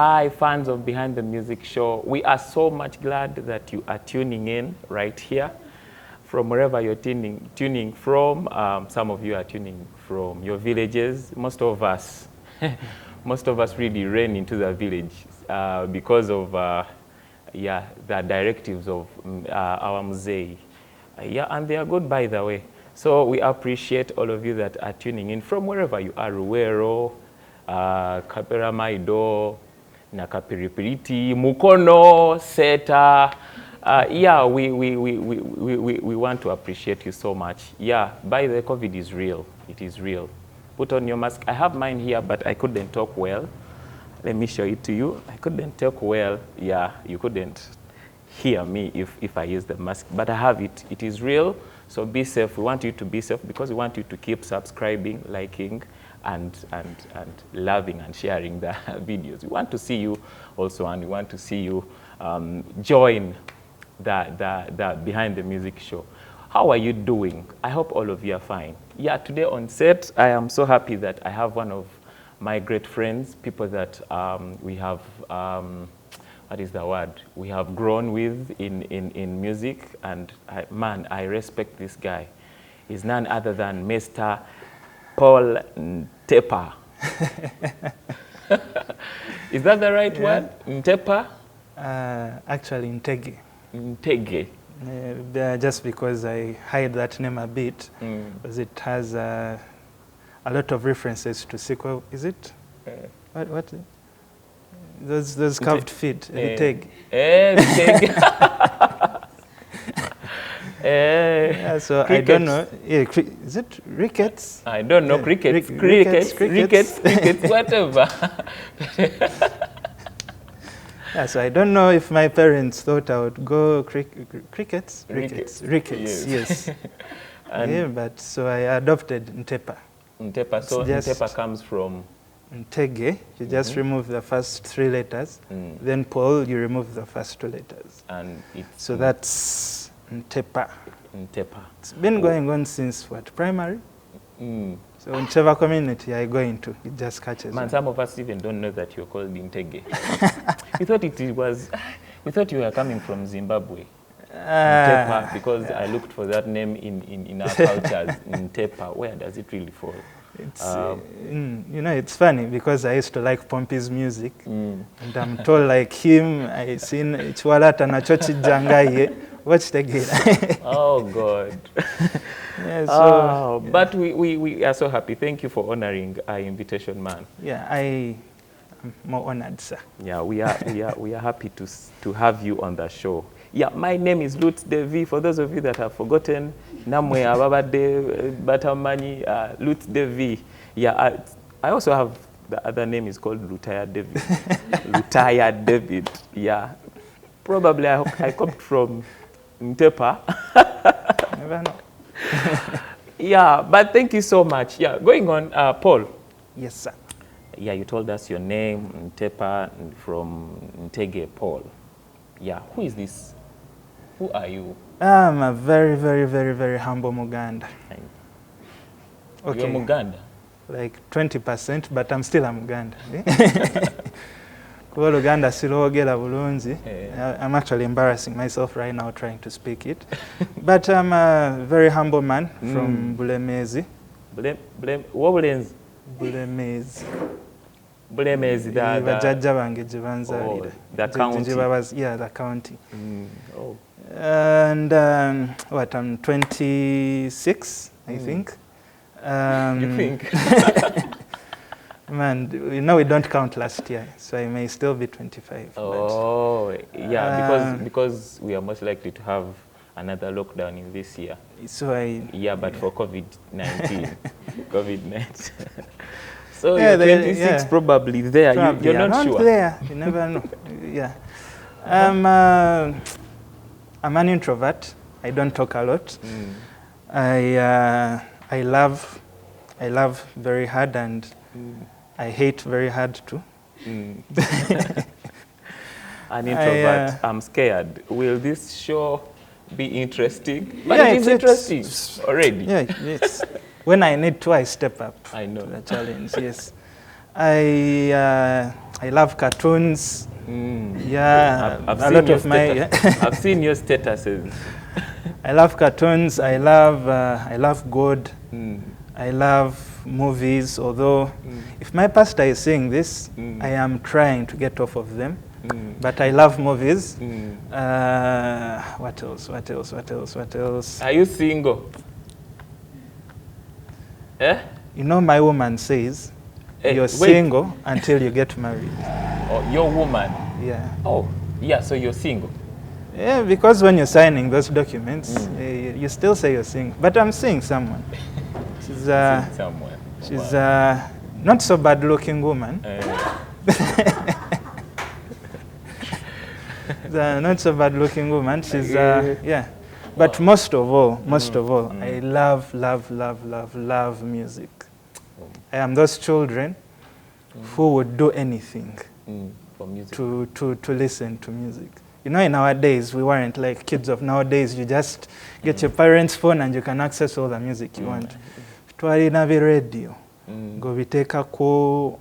Hi, fans of Behind the Music Show. We are so much glad that you are tuning in right here from wherever you're tuning from. Some of you are tuning from your villages. Most of us really ran into the village because of the directives of our mzee. And they are good, by the way. So we appreciate all of you that are tuning in from wherever you are, Ruwero, Kapera Maido, Nakapiripiriti, Mukono, Seta. We want to appreciate you so much. By the COVID is real. It is real. Put on your mask. I have mine here, but I couldn't talk well. Let me show it to you. I couldn't talk well. You couldn't hear me if I use the mask, but I have it. It is real. So be safe. We want you to be safe because we want you to keep subscribing, liking, and loving and sharing the videos. We want to see you also, and we want to see you join the Behind the Music Show. How are you doing? I hope all of you are fine. Today on set, I am so happy that I have one of my great friends, people that we have, what is the word? We have grown with in music, and I respect this guy. He's none other than Mr. Paul Ntepa. Is that the right word? Ntepa? Actually, Ntege. Ntege. Just because I hide that name a bit, because it has a lot of references to sequel. Is it? What? Those carved feet. Ntege. So cricket. I don't know. Is it rickets? I don't know. Crickets, whatever. So I don't know if my parents thought I would go crickets. Yes. But so I adopted Ntepa. Ntepa. So Ntepa comes from Ntege. You just remove the first 3 letters. Then Paul, you remove the first 2 letters. And so that's Ntepa. Ntepa. It's been going on since what, primary? So whichever community I go into, it just catches. Man, some of us even don't know that you're called Ntege. We thought you were coming from Zimbabwe. Ntepa, because I looked for that name in our cultures. Ntepa, where does it really fall? It's, it's funny because I used to like Pompey's music, and I'm told like him, I seen Chwalata na Chochi Jangaye. Watch the again. Oh God. But we are so happy. Thank you for honoring our invitation, man. I am more honored, sir. We are happy to have you on the show. My name is Lutz Devi. For those of you that have forgotten, Namwe Ababade Batamani, Lutz Devi. I also have the other name is called Retired David. Retired David. Probably I copied from Ntepa. Never know. But thank you so much. Going on, Paul. Yes, sir. You told us your name, Ntepa, from Ntege, Paul. Who is this? Who are you? I'm a very, very, very, very humble Muganda. Okay. You're Muganda? Like 20%, but I'm still a Muganda. I'm actually embarrassing myself right now trying to speak it. But I'm a very humble man from Bulemezi. Bulemezi? Bulemezi, the county. The county. And I'm 26, I think. You think? Man, we don't count last year, so I may still be 25. Because we are most likely to have another lockdown in this year. So but for COVID-19. COVID-19. So you're 26, probably there. You're not sure. There. You never know. I'm an introvert. I don't talk a lot. I love very hard, and I hate very hard too. An introvert. I'm scared. Will this show be interesting? But it is interesting already. Yes. When I need to, I step up. I know. To the challenge, yes. I love cartoons. Yeah, I've a seen lot your of my. I've seen your statuses. I love cartoons. I love God. I love movies. Although, if my pastor is saying this, I am trying to get off of them. But I love movies. What else? What else? What else? What else? Are you single? Eh? You know, my woman says, you're wait. single until you get married. Oh, your woman? Yeah. Oh, yeah, so you're single? Yeah, because when you're signing those documents, you still say you're single. But I'm seeing someone. She's someone. she's not so bad looking woman. Not so bad looking woman. She's yeah. But most of all, I love music. I am those children who would do anything for music. to listen to music. You know, in our days, we weren't like kids of nowadays. You just get your parents' phone and you can access all the music you want. Twalina bi radio. Go biteka ko.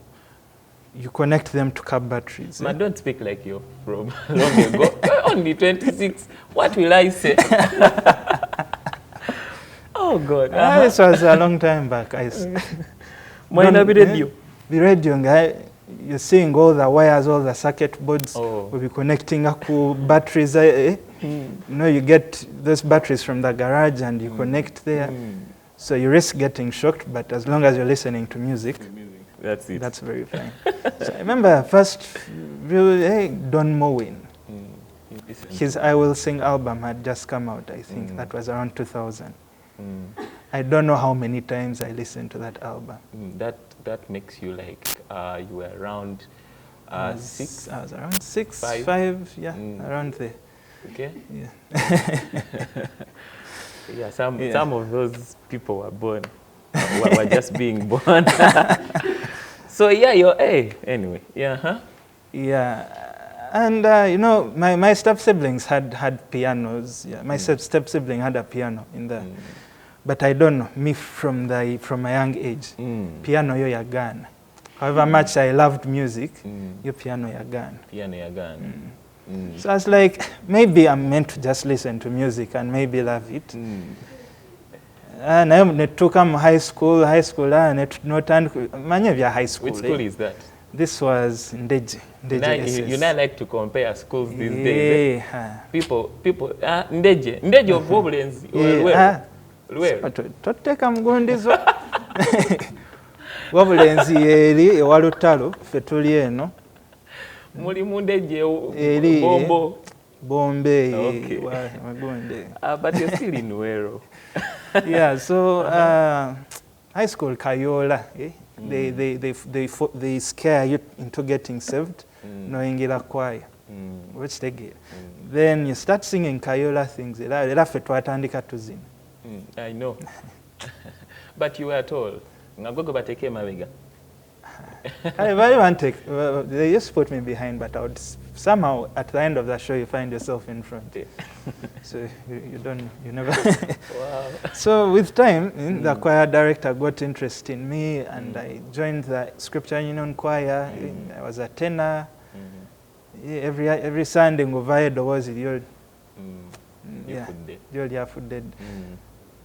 You connect them to car batteries. Man, don't speak like you're from long ago. You're only 26. What will I say? Oh, God. This was a long time back. Radio. The radio, guy, you're seeing all the wires, all the circuit boards. Oh. We'll be connecting up to batteries. You know, you get those batteries from the garage and you connect there. So you risk getting shocked, but as long as you're listening to music, that's it. That's very fine. So I remember first, really, Don Mowin. His I Will Sing album had just come out, I think. That was around 2000. I don't know how many times I listened to that album. That makes you like, you were around 6? I was around 6, 5, 5 yeah, around there. Okay. Yeah. Yeah, some of those people were born, were just being born. So yeah, anyway, yeah, Yeah, and you know, my step siblings had pianos. Yeah, my step sibling had a piano in there, but I don't know, me from a young age, piano yo ya gun. However much I loved music, your piano ya gun. Piano ya gun. So I was like, maybe I'm meant to just listen to music and maybe love it. And I took high school, and no time. Many of your high school. Which school is that? This was Ntepa. You not like to compare schools these days. People, Ntepa of Wobulenzi. Where? Toteka mgundizo. Wobulenzi eri ewalutalo ffe tuli eno. Muli mundeje bombo. Bombe. Okay. But you're still in Wero. Yeah, so high school Kayola, they scare you into getting saved, knowing it choir, which they get. Then you start singing Kayola things. I know. But you were told, Ngagogo bateke mabega. They just put me behind, but I would somehow at the end of the show you find yourself in front. So you never. Wow. So with time, the choir director got interested in me, and I joined the Scripture Union Choir. I was a tenor. Every Sunday ngovayo was your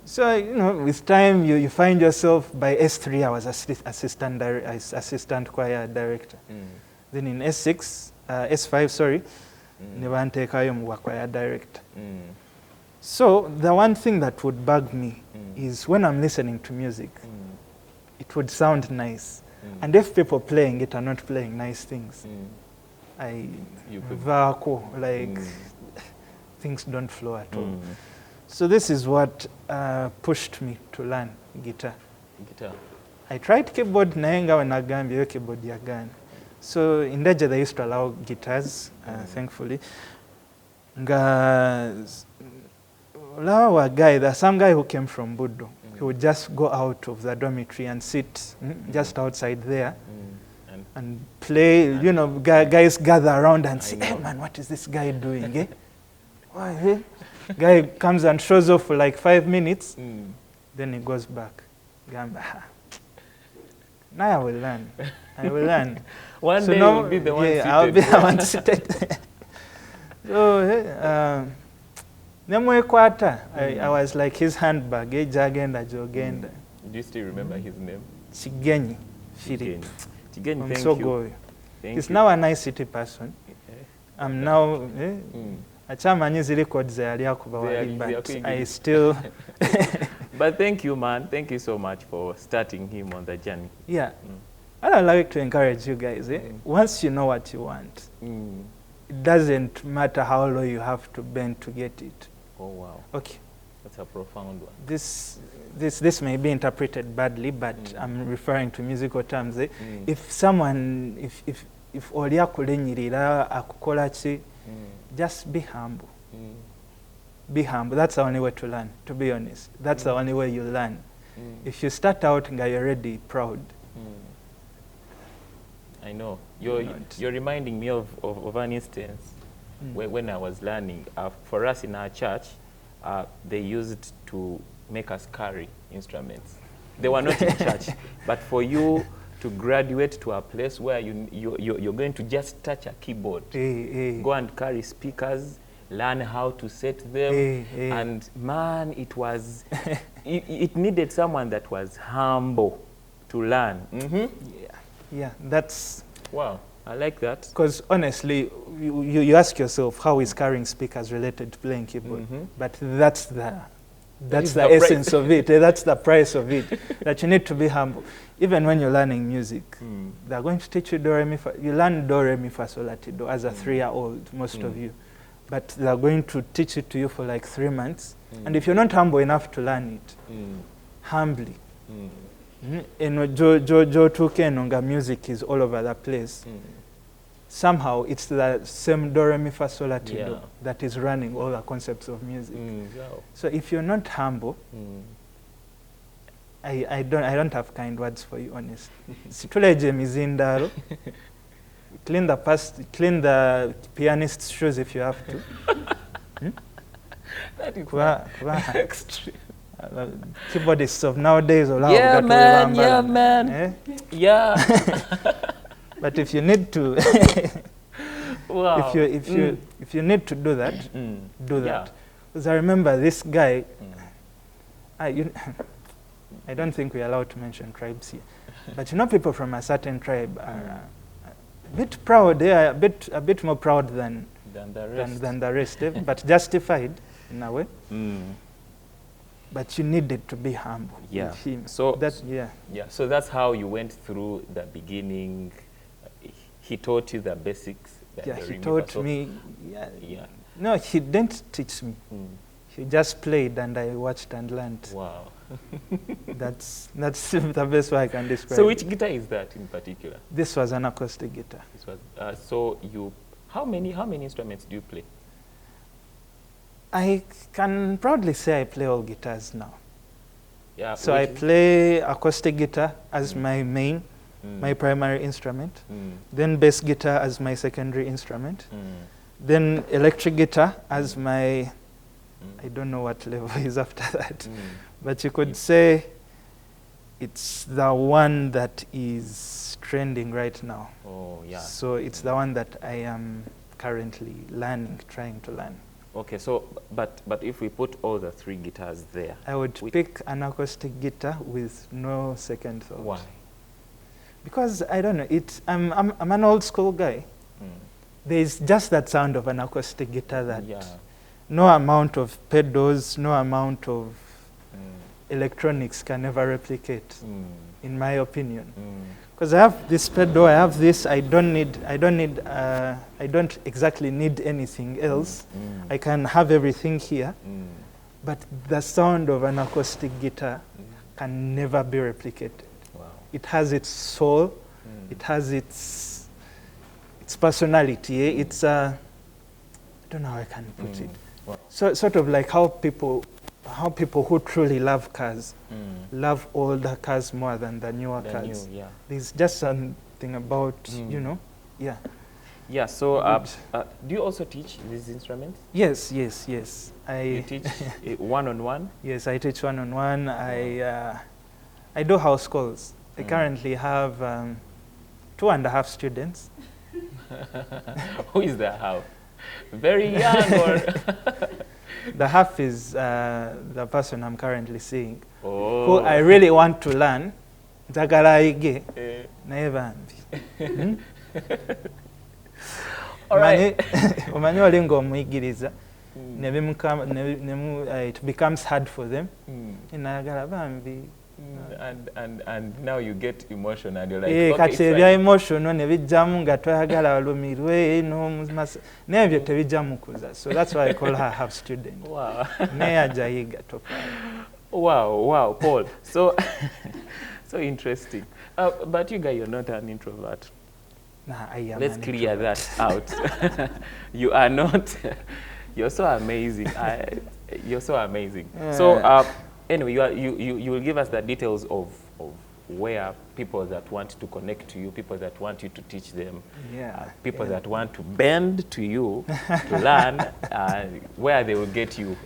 So, you know, with time, you find yourself, by S3, I was assistant choir director. Then in S6, S5, sorry, Nevantekayo choir director. So the one thing that would bug me is when I'm listening to music, it would sound nice. And if people playing it are not playing nice things, things don't flow at all. So this is what pushed me to learn guitar. I tried keyboard naenga when agambye keyboard ya gun. So in Deja they used to allow guitars, thankfully. There's some guy who came from Budo. He would just go out of the dormitory and sit just outside there and play. You know, guys gather around and say, "Hey man, what is this guy doing?" Eh? Why? Eh? Guy comes and shows off for like 5 minutes, then he goes back. Now I will learn. I will learn. One So day now- you'll be the one yeah, seated. I'll be the one seated. So, nemwekwata, I was like his handbag, jagenda jogenda. Do you still remember his name? Chigenyi Philip. Chigenyi, I'm thank so you. good. Thank He's you. now an ICT person. Okay. I'm now, achamanyi zi records yali They akuba are- wali, they are but quick. I still, But thank you, man. Thank you so much for starting him on the journey. yeah. I'd like to encourage you guys, once you know what you want, it doesn't matter how low you have to bend to get it. Oh, wow. Okay, That's a profound one. this may be interpreted badly, but I'm referring to musical terms. If someone, if oli akulenyirira akukola ki, just be humble. Be humble. That's the only way to learn, to be honest. That's the only way you learn. If you start out and you're already proud. I know. You're You're reminding me of an instance when I was learning. For us in our church, they used to make us carry instruments. They were not in church, but for you to graduate to a place where you're going to just touch a keyboard, go and carry speakers, learn how to set them, and man, it was, it needed someone that was humble to learn. Yeah, that's... Wow, I like that. Because honestly, you ask yourself, how is carrying speakers related to playing keyboard? But that's the essence of it. That's the price of it. That you need to be humble. Even when you're learning music, they're going to teach you do, re, mi, fa. You learn do, re, mi, fa, sol, la, ti, do as a 3-year-old, most of you. But they're going to teach it to you for like 3 months. And if you're not humble enough to learn it, humbly, Jotukenonga music is all over the place. Somehow it's the same do, re, mi, fa, sol, la, ti, do that is running all the concepts of music. So if you're not humble, I don't have kind words for you, honest. Situleje mizindalo. Clean the pianist's shoes if you have to. That is extreme. Keyboardists of nowadays, Yeah, man. Yeah. But if you need to, Wow. if you need to do that, do that. Because I remember this guy. I don't think we're allowed to mention tribes here, but you know, people from a certain tribe are a bit proud. They are a bit more proud than the rest, but justified in a way. But you needed to be humble with him. So So that's how you went through the beginning. He taught you the basics. He taught me. No, he didn't teach me. He just played, and I watched and learned. Wow. That's the best way I can describe. So which guitar is that in particular? This was an acoustic guitar. This was so you. How many instruments do you play? I can proudly say I play all guitars now. Yeah. So I play acoustic guitar as my main, my primary instrument. Then bass guitar as my secondary instrument. Then electric guitar as my, I don't know what level is after that. But you could say it's the one that is trending right now. Oh, yeah. So it's the one that I am currently learning, trying to learn. Okay, so, but if we put all the 3 guitars there. I would pick an acoustic guitar with no second thought. Why? Because, I don't know, I'm an old school guy. There's just that sound of an acoustic guitar that no amount of pedals, no amount of electronics can ever replicate, in my opinion. Because I have this pedal, I have this, I don't exactly need anything else. I can have everything here, but the sound of an acoustic guitar can never be replicated. Wow. It has its soul, it has its personality. It's I don't know how I can put it. Wow. So sort of like how people who truly love cars love older cars more than the newer cars. There's just something about, you know, Yeah, so do you also teach these instruments? Yes. You teach one-on-one? Yes, I teach one-on-one. I do house calls. I currently have 2.5 students. Who is the half? Very young or? The half is the person I'm currently seeing, who Oh. I really want to learn. Njagala ayige naye bambi. All right. Omanyi oli ng'omuyigiriza it becomes hard for them. Nayagala bambi. And now you get emotional and you're like, okay, kati ebya emotional ne bijjamu nga twayagala balumirwe nebyo tebijjamu kuza. So that's why I call her half student. Wow. Neyaja yiga topa. Wow, Paul. So, so interesting. But you guys, you're not an introvert. Nah, I am. Let's clear that out. You are not. You're so amazing. You're so amazing. So anyway, you will give us the details of where people that want to connect to you, people that want you to teach them, people that want to bend to you to learn, where they will get you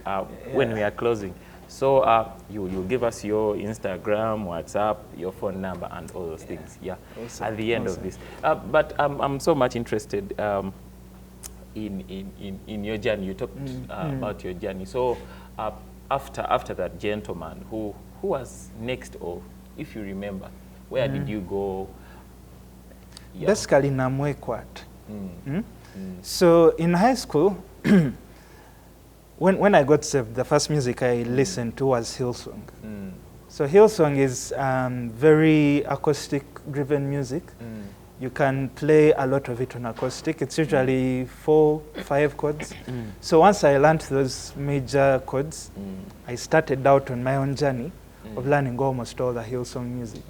when we are closing. So you'll give us your Instagram, WhatsApp, your phone number, and all those things. Yeah, awesome. At the end of this. But I'm so much interested in your journey. You talked about your journey. So after that gentleman, who was next, or if you remember, where did you go? Yeah. Basically, Namwekwat. So in high school, when I got saved, the first music I listened to was Hillsong. So Hillsong is very acoustic-driven music. You can play a lot of it on acoustic. It's usually 4, 5 chords. So once I learned those major chords, I started out on my own journey of learning almost all the Hillsong music.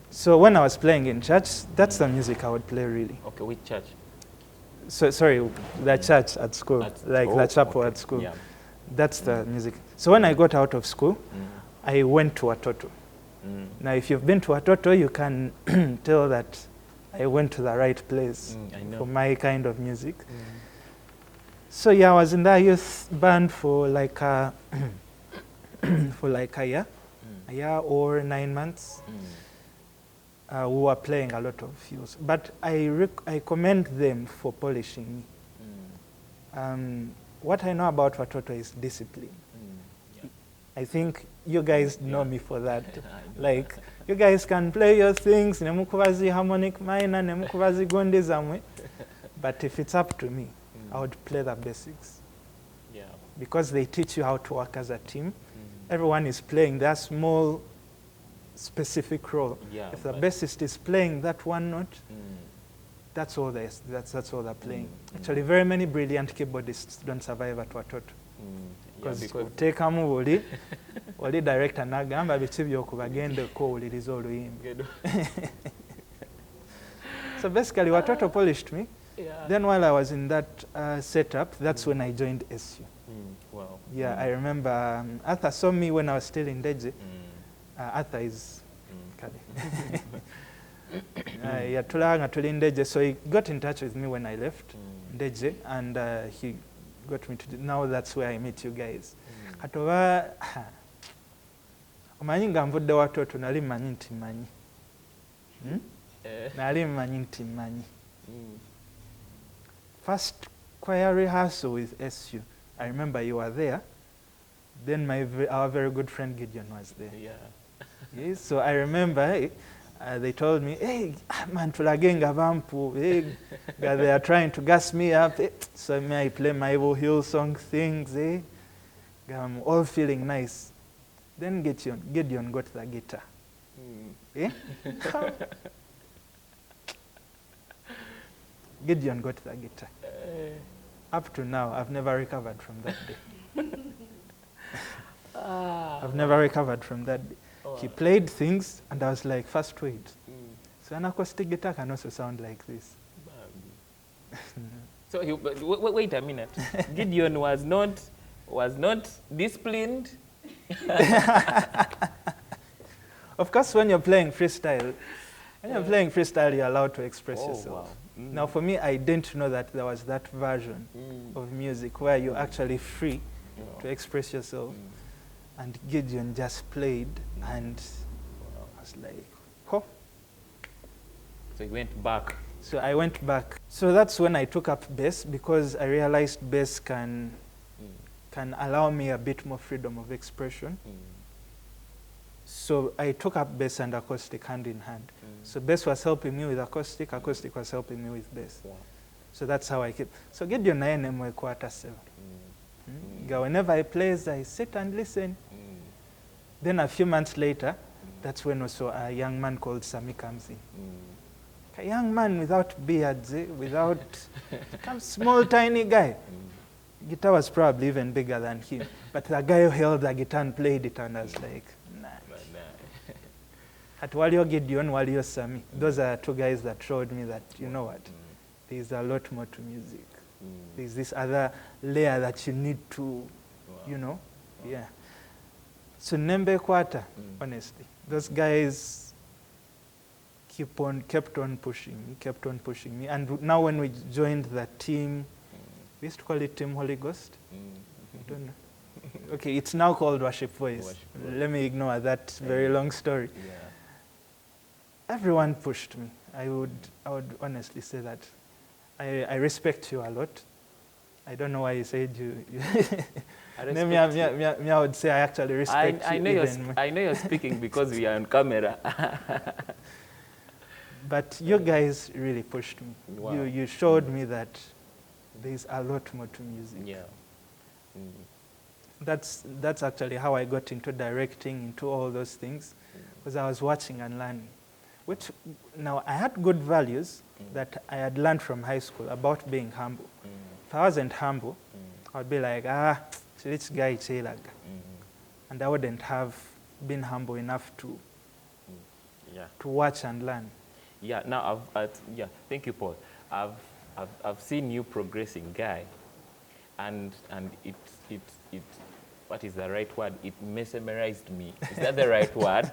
So when I was playing in church, that's the music I would play really. Okay, which church? So sorry, the church at school, the chapel at school. Yeah. That's the music. So when I got out of school, I went to Watoto. Now, if you've been to Watoto, you can tell that I went to the right place for my kind of music. So yeah, I was in the youth band for like a year or 9 months. We were playing a lot of views, but I commend them for polishing me. What I know about Watoto is discipline. I think you guys know me for that. Like, you guys can play your things, nemukubazi harmonic minor, nemukubazi gondi zamwe, but if it's up to me, I would play the basics. Yeah. Because they teach you how to work as a team. Everyone is playing their small, specific role. Yeah, if the bassist is playing that one note, that's all they're playing. Actually, very many brilliant keyboardists don't survive at Watoto. Because utekamu oli director nagamba biki byokubagendeko owuliriza oluyimba. So basically, Watoto polished me. Then while I was in that setup, that's when I joined SU. Wow. Yeah, I remember Arthur saw me when I was still in Deje. Arthur is yatulanga tuli in Deje, so he got in touch with me when I left Deje, and he got me to now that's where I meet you guys. Katoba omanyi nga nvudde Watoto nali mmanyi nti mmanyi. Nali mmanyi nti mmanyi. First choir rehearsal with SU, I remember you were there. Then our very good friend Gideon was there. Yeah. Yes, so I remember they told me, hey, man, tulagenga vampu. Hey, they are trying to gas me up. So I play my evil Hillsong things. I'm all feeling nice. Then Gideon got the guitar. Gideon got the guitar. Up to now, I've never recovered from that day. I've never recovered from that day. He played things, and I was like, first wait. So an acoustic guitar can also sound like this. So wait a minute. Gideon was not disciplined. Of course, when you're playing freestyle, you're allowed to express yourself. Wow. Now, for me, I didn't know that there was that version of music where you're actually free to express yourself. And Gideon just played, and I was like, Ho. So you went back. So I went back. So that's when I took up bass, because I realized bass can allow me a bit more freedom of expression. So I took up bass and acoustic hand in hand. So bass was helping me with acoustic, acoustic was helping me with bass. Wow. So that's how I keep. So Gideon na yene mwe quarter 7. Whenever I plays, I sit and listen. Then a few months later, that's when also a young man called Sami comes in. A young man without beards, without some small tiny guy. Guitar was probably even bigger than him. But the guy who held the guitar and played it, and I was like, nah. At Walio Gideon, Walio Sami, those are two guys that showed me that, you know what, there's a lot more to music. There's this other layer that you need to, you know, yeah. So Nembe Quarter, honestly, those guys kept on pushing me. And now when we joined the team, we used to call it Team Holy Ghost. I don't know. Okay, it's now called Worship Voice. Let me ignore that very long story. Yeah. Everyone pushed me. I would honestly say that. I respect you a lot. I don't know why you said you. I would say I actually respect you. I know you're speaking because we are on camera. But you guys really pushed me. Wow. You showed me that there's a lot more to music. Yeah. That's actually how I got into directing, into all those things, because I was watching and learning. Which, now, I had good values that I had learned from high school about being humble. If I wasn't humble, I would be like, this guy Chilaga. And I wouldn't have been humble enough to watch and learn. Yeah, now, thank you, Paul. I've seen you progressing, guy, and it what is the right word? It mesmerized me. Is that the right word?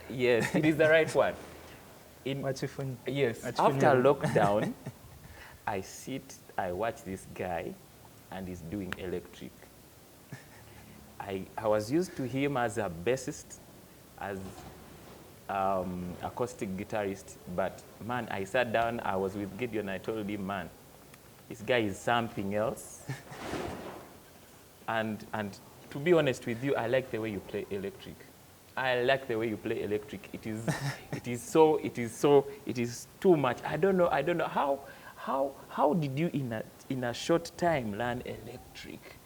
Yes, it is the right word. Yes, after lockdown, I watch this guy, and he's doing electric. I was used to him as a bassist, as acoustic guitarist, but man, I sat down, I was with Gideon, I told him, man, this guy is something else. And to be honest with you, I like the way you play electric. I like the way you play electric. It is too much. I don't know how did you in a short time learn electric?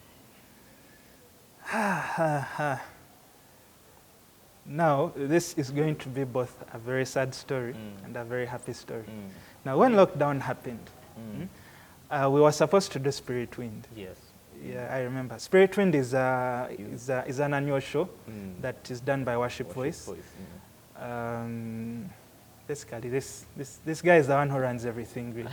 Now, this is going to be both a very sad story and a very happy story. Now, when lockdown happened, we were supposed to do Spirit Wind. Yes. Yeah, I remember. Spirit Wind is an annual show that is done by Worship Voice. Basically, this guy is the one who runs everything, really.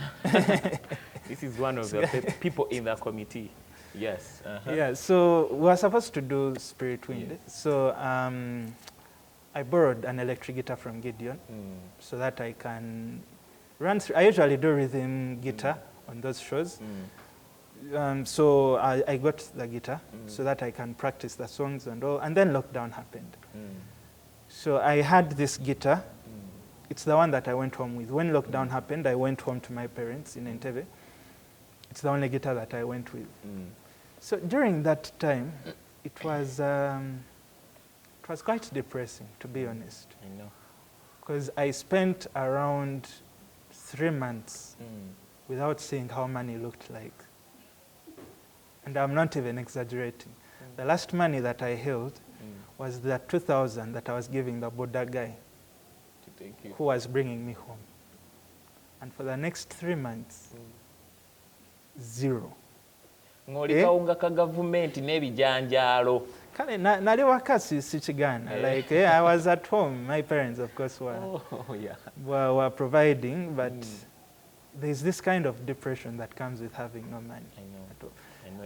This is one of the people in the committee. Yes. Yeah, so we were supposed to do Spirit Wind. Yes. So I borrowed an electric guitar from Gideon so that I can run through. I usually do rhythm guitar on those shows. So I got the guitar so that I can practice the songs and all. And then lockdown happened. So I had this guitar. It's the one that I went home with. When lockdown happened, I went home to my parents in Ntepa. It's the only guitar that I went with. So during that time, it was quite depressing, to be honest. I know. Because I spent around 3 months without seeing how money looked like. And I'm not even exaggerating. The last money that I held was the 2,000 that I was giving the Buddha guy who was bringing me home. And for the next 3 months, zero. Ng'olikaunga ka government n'ebijanjaalo. Kale nali waka sichigana. Like I was at home. My parents, of course, were providing, but there's this kind of depression that comes with having no money. I know.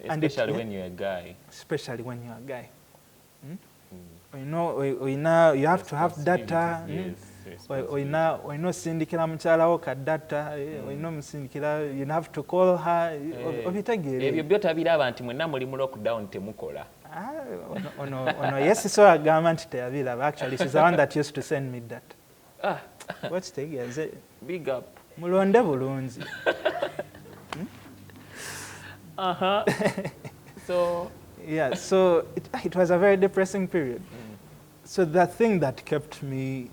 Especially when you're a guy. Especially when you're a guy. You know, you have to have data. Sindikira mukyalawo ka data. You have to call her. Ebyo byo tabiraba nti mwenna muli mu lockdown temukola. Yes, so agamba nti teyabiraba. Actually, she's the one that used to send me that. What's the guy? Big up. Mulonde bulunzi. So yeah, so it was a very depressing period. So the thing that kept me,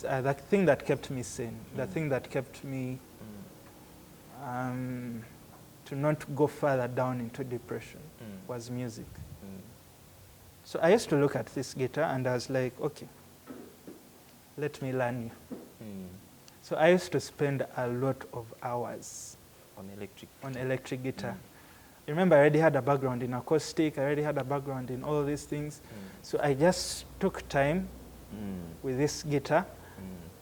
the thing that kept me sane, the thing that kept me to not go further down into depression was music. So I used to look at this guitar and I was like, okay, let me learn you. So I used to spend a lot of hours on electric guitar. Remember, I already had a background in acoustic, I already had a background in all these things. So I just took time with this guitar.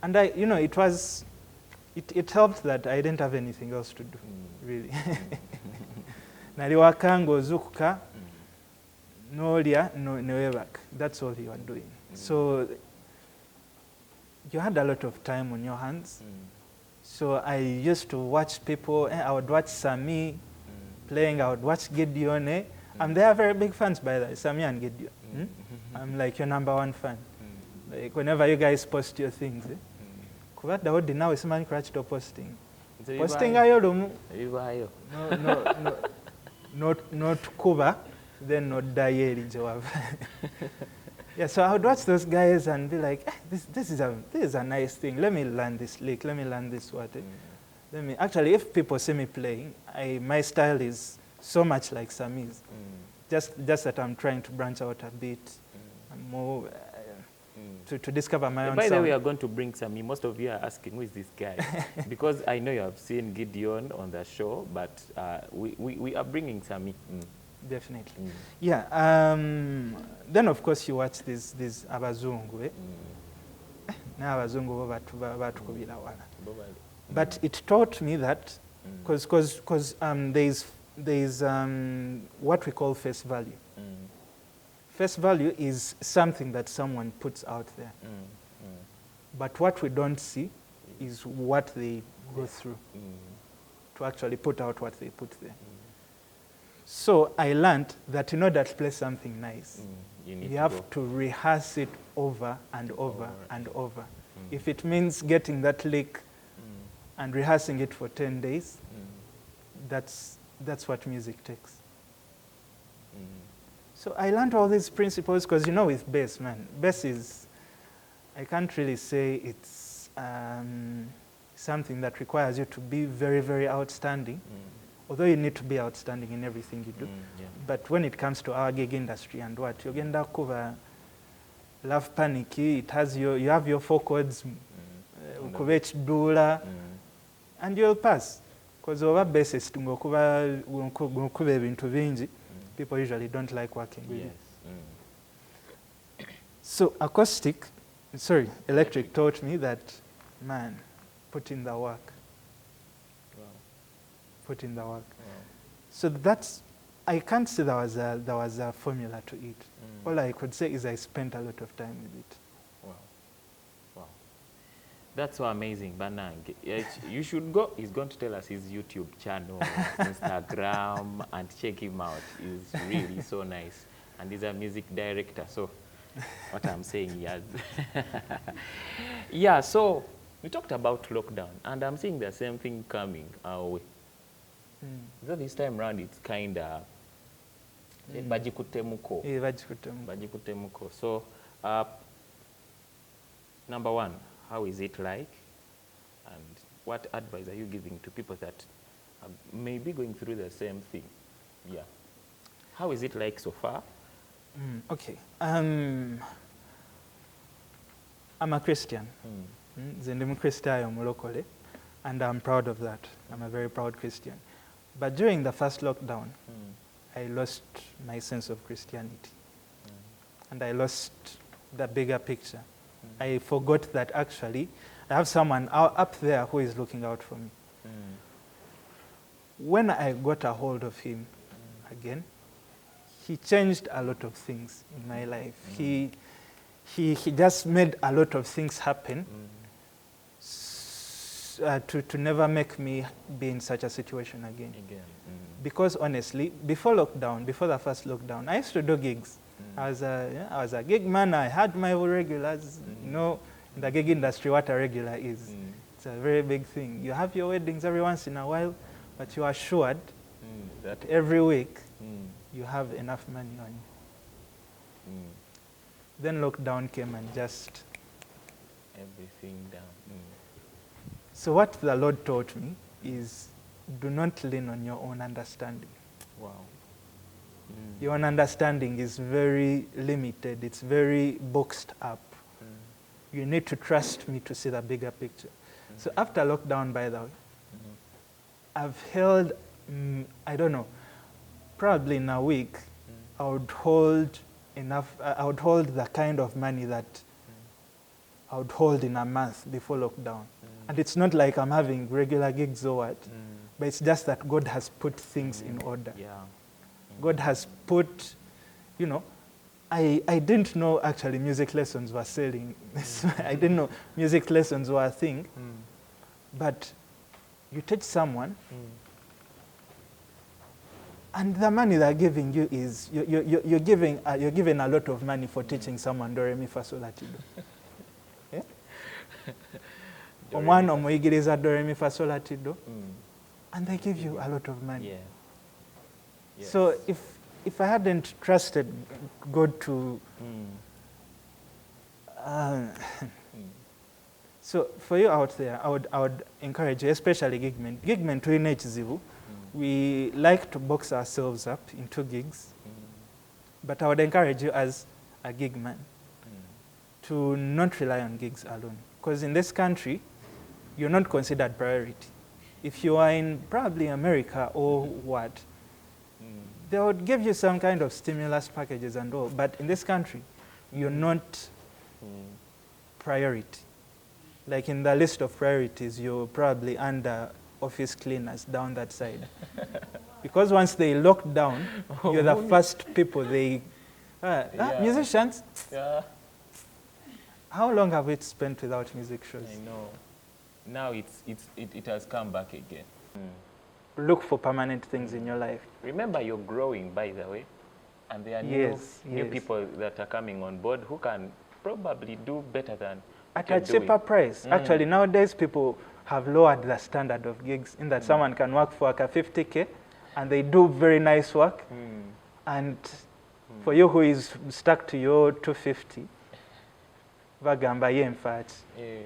And it helped that I didn't have anything else to do, really. Nali wakanga ozukuka, nolya, newebaka. That's all you are doing. So you had a lot of time on your hands. So I used to watch people. I would watch Sami playing. I would watch Gideon. And they are very big fans, by the way, Sami and Gideon. I'm like your #1 fan. Like whenever you guys post your things. Kubadde odi nawe simanyi kulaki posting. Posting ayo lumu. Not Kuba, then not Dayeri Jawab. Yeah, so I would watch those guys and be like, this is a nice thing. Let me learn this lick. Let me learn this what. Actually, if people see me playing, my style is so much like Sami's. Just that I'm trying to branch out a bit, and more to discover my own By sound. the way, we are going to bring Sami. Most of you are asking, who is this guy? Because I know you have seen Gideon on the show, but we are bringing Sami. Definitely. Yeah. Then of course you watch these abazungu. Na abazungu batukubira wala. But it taught me that because there's what we call face value. Face value is something that someone puts out there. But what we don't see is what they go through to actually put out what they put there. So I learned that in order to play something nice, you have to rehearse it over and over and over. If it means getting that lick and rehearsing it for 10 days, that's what music takes. So I learned all these principles because, with bass, bass is, I can't really say it's something that requires you to be very, very outstanding. Although you need to be outstanding in everything you do. But when it comes to our gig industry and what, you're going to cover Love Panic, it has you have your 4 chords, and you'll pass. Because over basis, people usually don't like working with it. So electric taught me that, man, put in the work. Put in the work. So I can't say there was a formula to it. All I could say is I spent a lot of time with it. Wow. That's so amazing, Banang. You should go. He's going to tell us his YouTube channel, Instagram, and check him out. He's really so nice. And he's a music director. So what I'm saying, yes. Yeah, so we talked about lockdown, and I'm seeing the same thing coming our way. So this time around, it's kind of bajikutemuko. Bajikutemuko. So, number one, how is it like? And what advice are you giving to people that may be going through the same thing? Yeah. How is it like so far? Okay. I'm a Christian. I'm a Christian, and I'm proud of that. I'm a very proud Christian. But during the first lockdown, I lost my sense of Christianity. And I lost the bigger picture. I forgot that actually I have someone up there who is looking out for me. When I got a hold of him again, he changed a lot of things in my life. He just made a lot of things happen to never make me be in such a situation again. Because honestly, before the first lockdown, I used to do gigs. I was a gig man. I had my regulars. You know, in the gig industry, what a regular is. It's a very big thing. You have your weddings every once in a while, but you are assured that every week you have enough money on you. Then lockdown came and just everything down. So what the Lord taught me is, do not lean on your own understanding. Wow. Your own understanding is very limited. It's very boxed up. You need to trust me to see the bigger picture. So after lockdown, by the way, I've held, I don't know, probably in a week, I would hold the kind of money that I would hold in a month before lockdown. And it's not like I'm having regular gigs or what, but it's just that God has put things in order. Yeah. God has put, you know, I didn't know actually music lessons were selling. I didn't know music lessons were a thing. But you teach someone, and the money they're giving you is, you're giving a lot of money for teaching someone do re mi fa sol la ti do. Omwana omuyigiriza do re mi fa sol la ti do, and they give you a lot of money. Yeah. Yes. So if I hadn't trusted God to, so for you out there, I would encourage you, especially gigmen. Gigmen tulina ekizibu. We like to box ourselves up into gigs, but I would encourage you as a gig man to not rely on gigs alone. Because in this country, you're not considered priority. If you are in probably America or what, they would give you some kind of stimulus packages and all, but in this country, you're not priority. Like in the list of priorities, you're probably under office cleaners down that side. Because once they lock down, you're the first people they... musicians? Yeah. How long have we spent without music shows? I know. Now it has come back again. Look for permanent things in your life. Remember, you're growing, by the way, and there are new people that are coming on board who can probably do better than at a cheaper price. Actually, nowadays people have lowered the standard of gigs in that someone can work for like a 50K and they do very nice work. And for you who is stuck to your 250, bagamba ye mfati.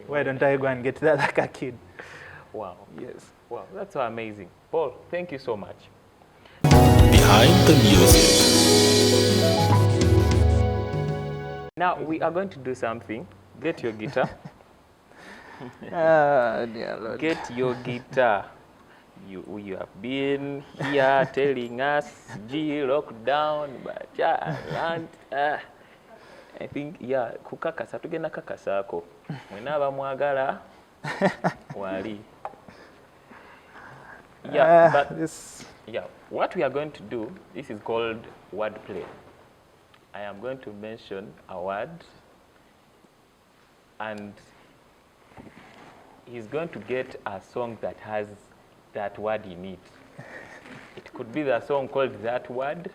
Why don't I go and get that like a kid? Wow. Yes. Wow, that's so amazing. Paul, thank you so much. Behind the music. Now we are going to do something. Get your guitar. Dear Lord. Get your guitar. You have been here telling us G lockdown, but I think kukakasa tugenda kakasako. Mwenaba mwagala wali. What we are going to do, this is called wordplay. I am going to mention a word, and he's going to get a song that has that word in it. It could be the song called That Word.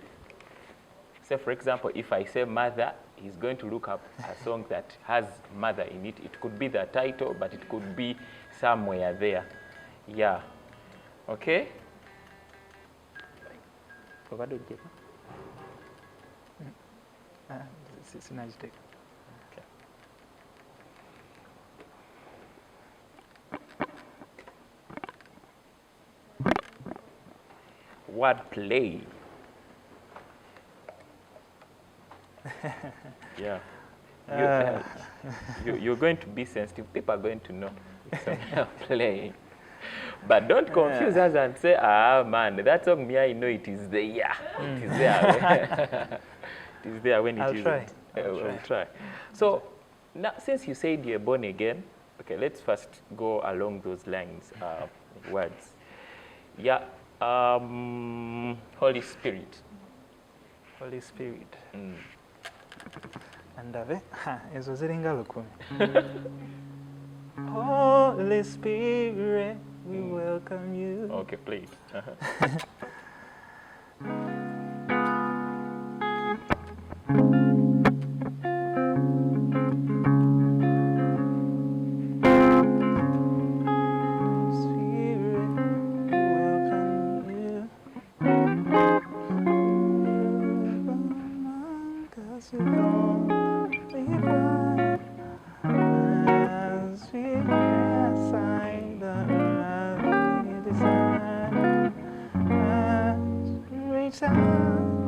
Say, for example, if I say mother, he's going to look up a song that has mother in it. It could be the title, but it could be somewhere there. Yeah. Okay? Okay. Wordplay. Yeah. You're going to be sensitive. People are going to know it's playing. But don't confuse us and say, man, that song, me, I know it is there. It is there. It is there when it is. I'll try. So, now, since you said you're born again, okay, let's first go along those lines, words. Yeah. Holy Spirit. Holy Spirit. Andave, ezo ziringa lukumi. Holy Holy Spirit, we welcome you. Okay, play it.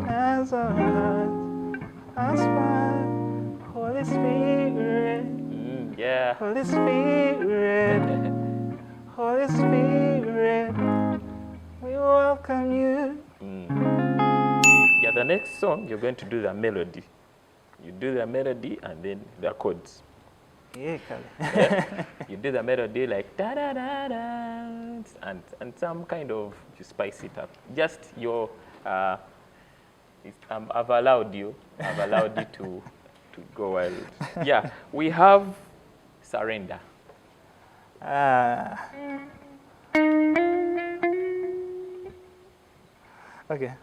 As our hearts aspire, Holy Spirit, Yeah. Holy Spirit, Holy Spirit, we welcome you. Yeah, the next song, you're going to do the melody. You do the melody and then the chords. Yeah, Kale. Yeah. You do the melody like da da da da, and some kind of, you spice it up. Just your, I've allowed you to go wild. Yeah, we have Surrender. Okay.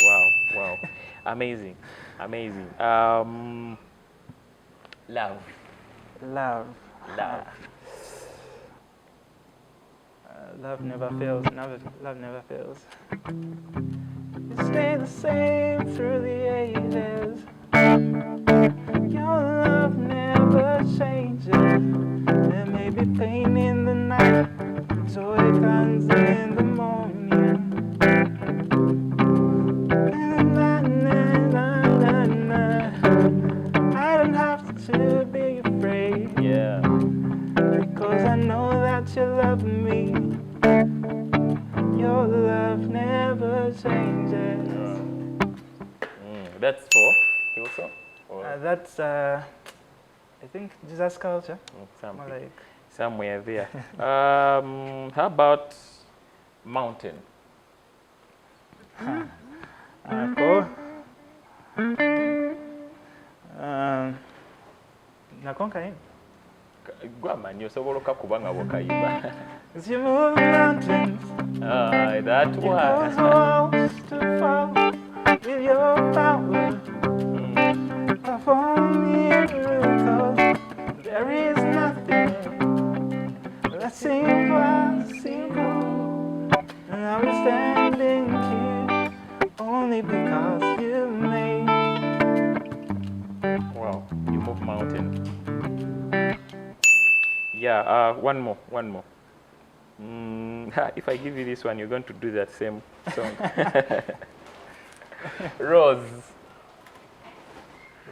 Wow, wow. Amazing, amazing. Love. Love. Love. Love never fails. Love never fails. You stay the same through the ages. Your love never changes. There may be pain in the night, joy comes in the morning. Na, na, na, na, na. I don't have to be afraid. Yeah. Because I know that you love me. Your love never changes. That's for Hillsong? Or That's, I think, Jesus culture. More something. like, Somewhere there. How about Mountain? cool. Nakonka in. Gwamani osobola okakubanga bw'okayimba. As you move mountains, That you one. cause walls to fall with your power. Perform miracles. There is nothing that's simple. And I'm standing here only because you made. Wow, you move mountain. Yeah, one more. If I give you this one, you're going to do that same song. Rose.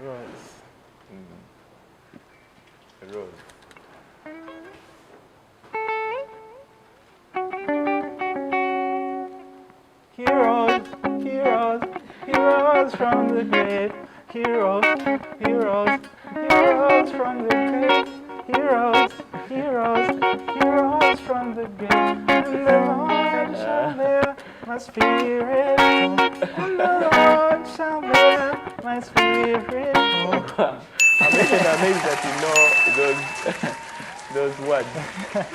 Rose. Rose. Heroes, heroes, heroes from the grave. Heroes, heroes, heroes from the grave. Heroes, heroes, heroes from the grave. And the Lord shall bear my spirit home. And the Lord shall bear my spirit home. Amazing that you know those words.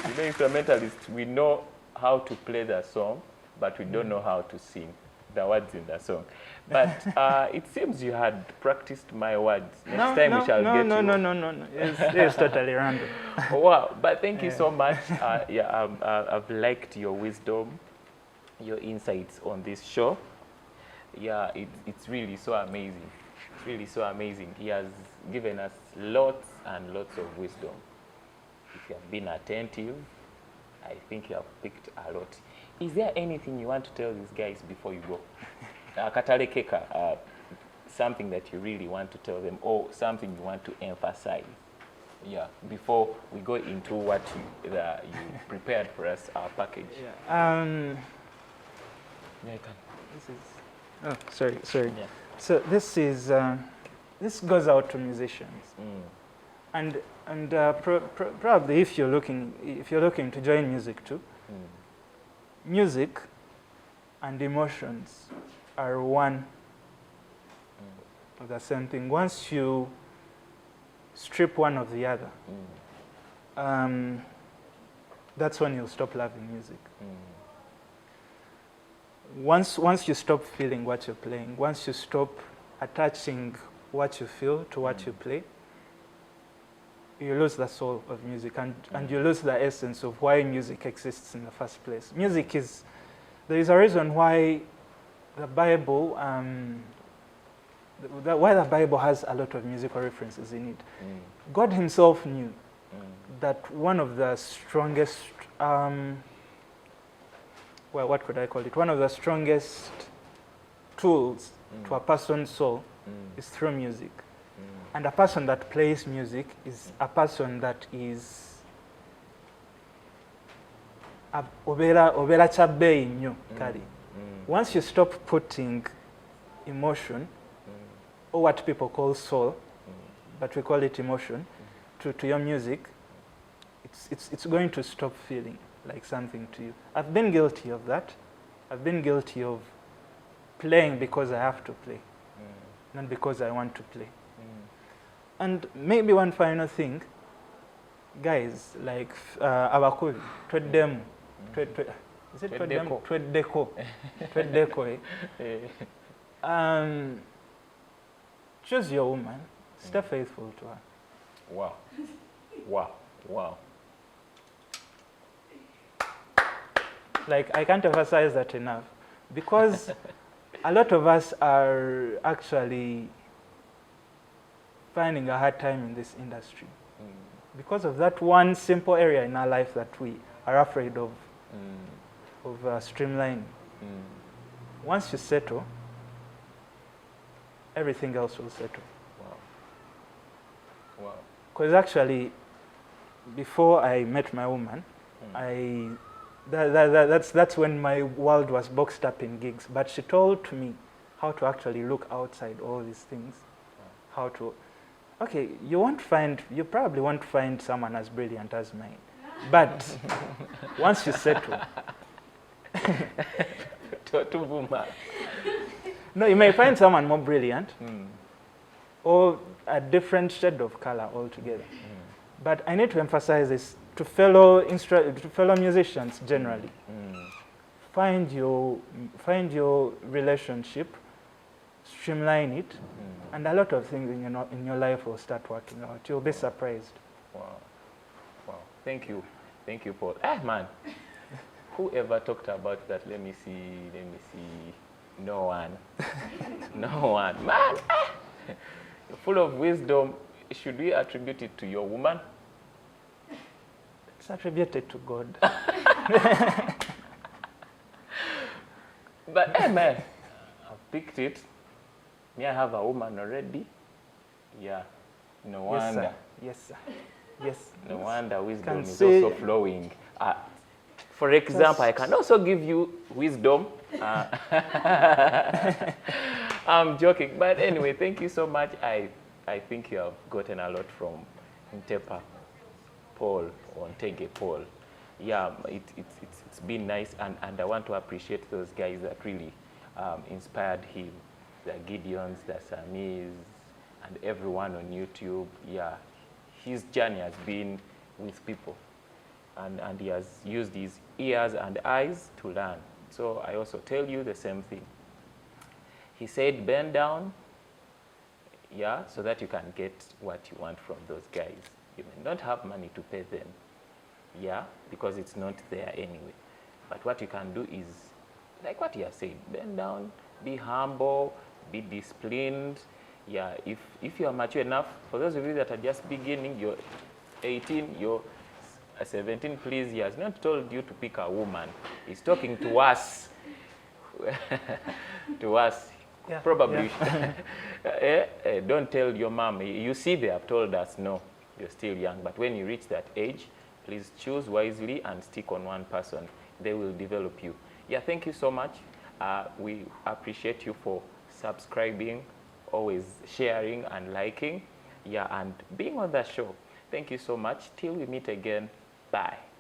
You know, instrumentalists, we know how to play the song, but we don't know how to sing the words in the song. But it seems you had practiced my words. Next time we shall get you. No. It's totally random. Wow, but thank you so much. I've liked your wisdom, your insights on this show. Yeah, it's really so amazing. It's really so amazing. He has given us lots and lots of wisdom. If you have been attentive, I think you have picked a lot. Is there anything you want to tell these guys before you go? Katale Keka, something that you really want to tell them, or something you want to emphasize? Yeah, before we go into what you prepared for us, our package. Yeah. Yeah, I can. This is. Oh, sorry. Yeah. So this is. This goes out to musicians, and probably if you're looking to join music too, music and emotions are one of the same thing. Once you strip one of the other, that's when you'll stop loving music. Once you stop feeling what you're playing, once you stop attaching what you feel to what you play, you lose the soul of music, and you lose the essence of why music exists in the first place. Music is, there is a reason why the Bible, why the Bible has a lot of musical references in it. God himself knew that one of the strongest, well, what could I call it? One of the strongest tools to a person's soul is through music. And a person that plays music is a person that is obera chabeyi nnyo kali. Once you stop putting emotion, or what people call soul, but we call it emotion, to your music, it's going to stop feeling like something to you. I've been guilty of that. I've been guilty of playing because I have to play, not because I want to play. And maybe one final thing, guys, like abakulu, tweddemu, is it tweddemu? Tweddeko. Choose your woman, stay faithful to her. Wow. Like, I can't emphasize that enough, because a lot of us are actually finding a hard time in this industry because of that one simple area in our life that we are afraid of streamlining. Once you settle, everything else will settle. Wow. Because actually, before I met my woman, that's when my world was boxed up in gigs. But she told me how to actually look outside all these things, how to. Okay, you probably won't find someone as brilliant as mine, but once you settle, no, you may find someone more brilliant, or a different shade of color altogether. But I need to emphasize this to fellow musicians generally. Find your relationship, streamline it, and a lot of things in your life will start working out. You'll be surprised. Wow. Thank you, Paul. Man, whoever talked about that? Let me see. No one. Man, full of wisdom. Should we attribute it to your woman? It's attributed to God. But man, I've picked it. Me, I have a woman already. Yeah. No wonder. Yes. No wonder wisdom is also flowing. For example, I can also give you wisdom. I'm joking. But anyway, thank you so much. I think you have gotten a lot from Ntepa Paul, or Ntege Paul. Yeah, it's been nice, and I want to appreciate those guys that really inspired him. The Gideons, the Samis, and everyone on YouTube. Yeah, his journey has been with people, and he has used his ears and eyes to learn. So I also tell you the same thing. He said, bend down, yeah, so that you can get what you want from those guys. You may not have money to pay them, yeah, because it's not there anyway. But what you can do is, like what he has said, bend down, be humble, be disciplined. Yeah, if you are mature enough, for those of you that are just beginning, you're 18, you're 17, please, he has not told you to pick a woman. He's talking to us. To us. Yeah, probably. Yeah. Don't tell your mom. You see, they have told us no. you're still young. But when you reach that age, please choose wisely and stick on one person. They will develop you. Yeah, thank you so much. We appreciate you for subscribing, always sharing and liking, yeah, and being on the show. Thank you so much. Till we meet again, bye.